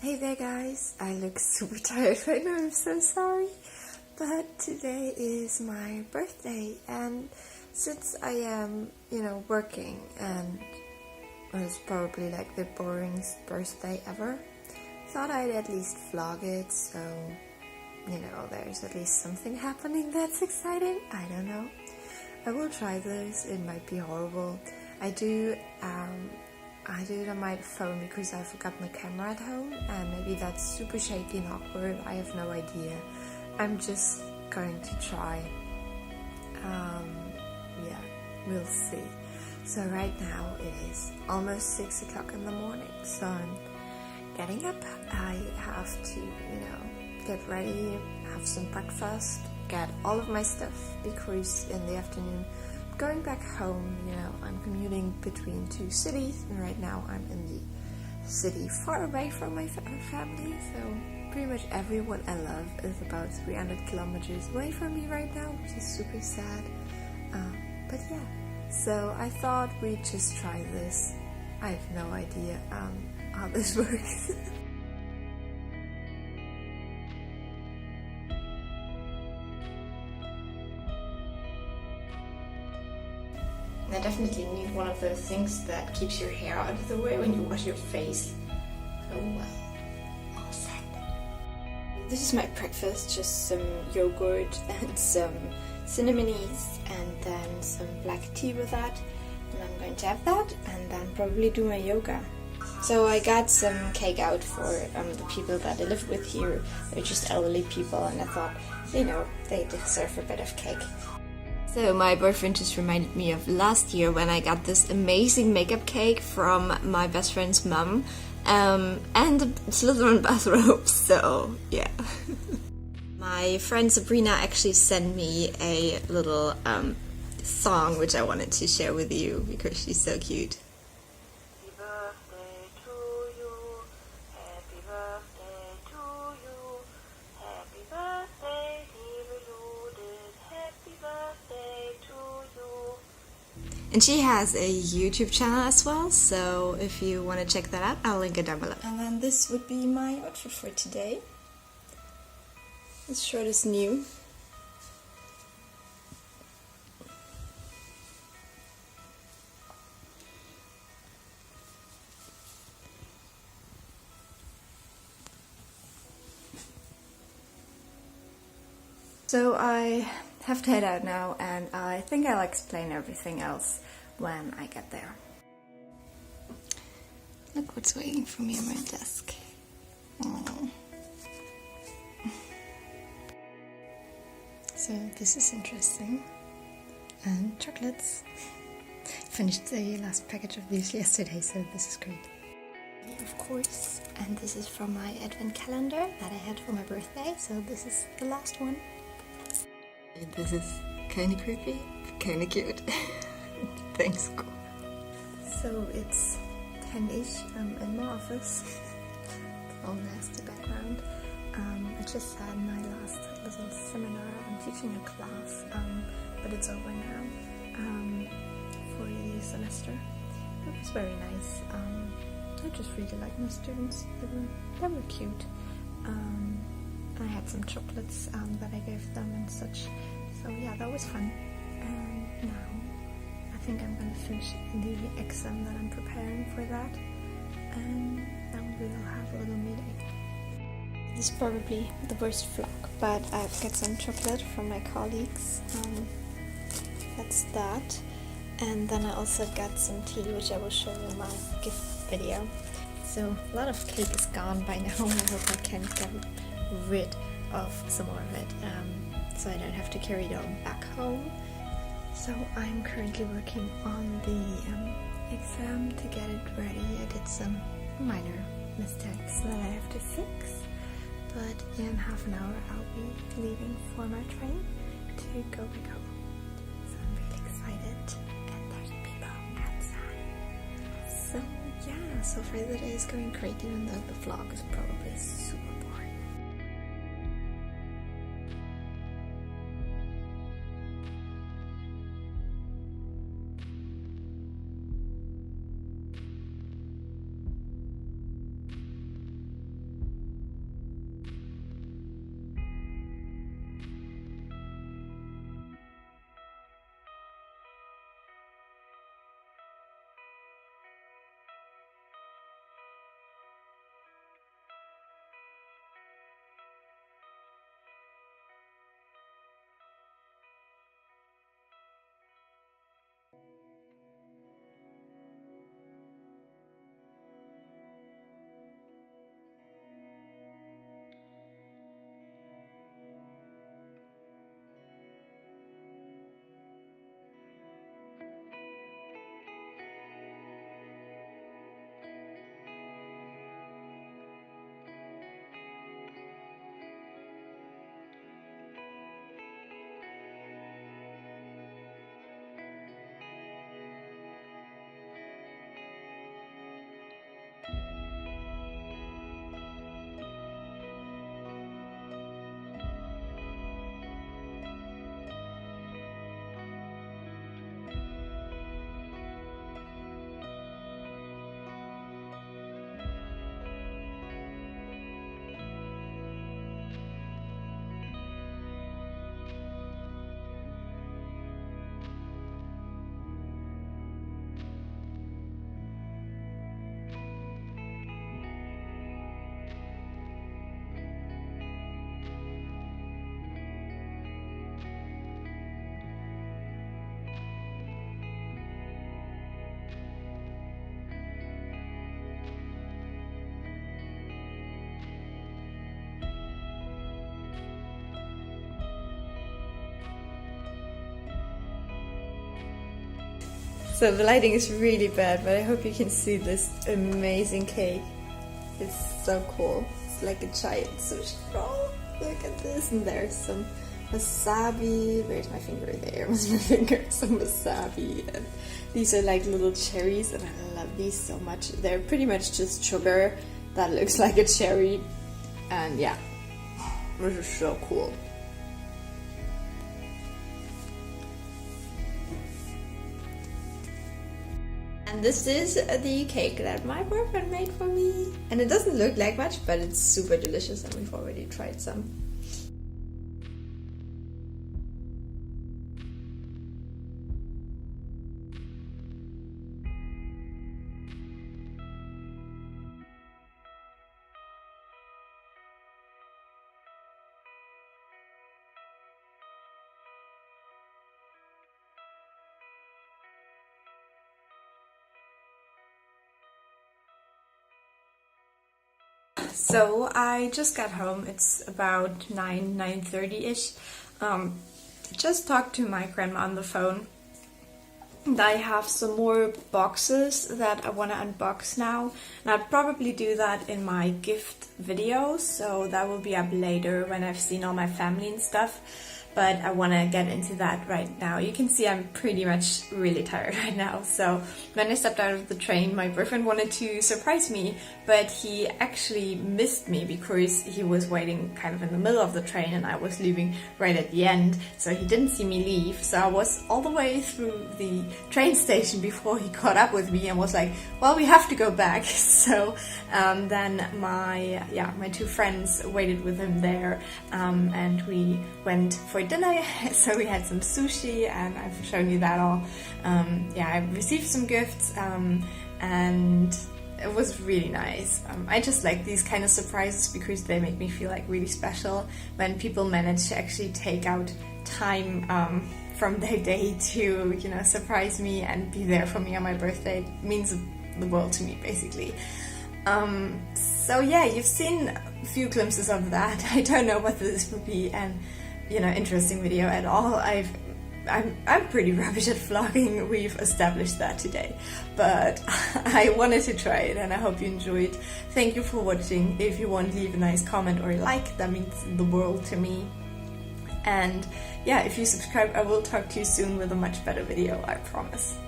Hey there guys, I look super tired right now, I'm so sorry. But today is my birthday and since I am, working and it's probably like the boringest birthday ever, thought I'd at least vlog it so, there's at least something happening that's exciting. I don't know. I will try this, it might be horrible. I do it on my phone because I forgot my camera at home and maybe that's super shaky and awkward, I have no idea. I'm just going to try. Yeah, we'll see. So right now it is almost 6 o'clock in the morning, so I'm getting up. I have to, get ready, have some breakfast, get all of my stuff because in the afternoon going back home, I'm commuting between two cities and right now I'm in the city far away from my family, so pretty much everyone I love is about 300 kilometers away from me right now, which is super sad. But yeah, so I thought we'd just try this. I have no idea how this works. I definitely need one of those things that keeps your hair out of the way when you wash your face. Oh well, all set. This is my breakfast, just some yogurt and some cinnamonis and then some black tea with that. And I'm going to have that and then probably do my yoga. So I got some cake out for the people that I live with here. They're just elderly people and I thought, they deserve a bit of cake. So my boyfriend just reminded me of last year when I got this amazing makeup cake from my best friend's mum and a Slytherin bathrobe, so yeah. My friend Sabrina actually sent me a little song which I wanted to share with you because she's so cute. Happy birthday to you, happy birthday to you, happy birthday dear Judith, happy birthday to you. And she has a YouTube channel as well, so if you want to check that out, I'll link it down below. And then this would be my outfit for today. This shirt is new. So I have to head out now and I think I'll explain everything else when I get there. Look what's waiting for me on my desk. Aww. So this is interesting. And chocolates. Finished the last package of these yesterday, so this is great. Of course, and this is from my advent calendar that I had for my birthday, so this is the last one. This is kinda creepy, kinda cute. Thanks. So it's 10-ish, I'm in my office. All nasty background. I just had my last little seminar. I'm teaching a class, but it's over now for the semester. It was very nice. I just really like my students. They were cute. I had some chocolates that I gave them and such. So yeah, that was fun. And now I think I'm gonna finish the exam that I'm preparing for that. And then we'll have a little meeting. This is probably the worst vlog, but I've got some chocolate from my colleagues. That's that. And then I also got some tea, which I will show you in my gift video. So a lot of cake is gone by now. I hope I can get rid of some more of it, so I don't have to carry it all back home. So I'm currently working on the exam to get it ready. I did some minor mistakes that I have to fix, but in half an hour I'll be leaving for my train to go back home. So I'm really excited, and there's people outside. So yeah, so far the day is going great, even though the vlog is probably super boring. So the lighting is really bad, but I hope you can see this amazing cake. It's so cool. It's like a giant sushi roll. Look at this. And there's some wasabi. Where's my finger? There was my finger. Some wasabi. And these are like little cherries, and I love these so much. They're pretty much just sugar that looks like a cherry. And yeah, this is so cool. And this is the cake that my boyfriend made for me. And it doesn't look like much, but it's super delicious, and we've already tried some. So I just got home. It's about 9:30-ish. Just talked to my grandma on the phone. And I have some more boxes that I want to unbox now. And I'll probably do that in my gift video. So that will be up later when I've seen all my family and stuff. But I want to get into that right now. You can see I'm pretty much really tired right now. So when I stepped out of the train, my boyfriend wanted to surprise me, but he actually missed me because he was waiting kind of in the middle of the train and I was leaving right at the end. So he didn't see me leave. So I was all the way through the train station before he caught up with me and was like, well, we have to go back. So then my two friends waited with him there, and we went for dinner. So we had some sushi, and I've shown you that all. I received some gifts, and it was really nice. I just like these kind of surprises because they make me feel like really special when people manage to actually take out time from their day to, surprise me and be there for me on my birthday. It means the world to me, basically. So yeah, you've seen a few glimpses of that. I don't know whether this will be an interesting video at all. I'm pretty rubbish at vlogging, we've established that today, but I wanted to try it and I hope you enjoyed. Thank you for watching. If you want, leave a nice comment or a like, that means the world to me. And yeah, if you subscribe, I will talk to you soon with a much better video, I promise.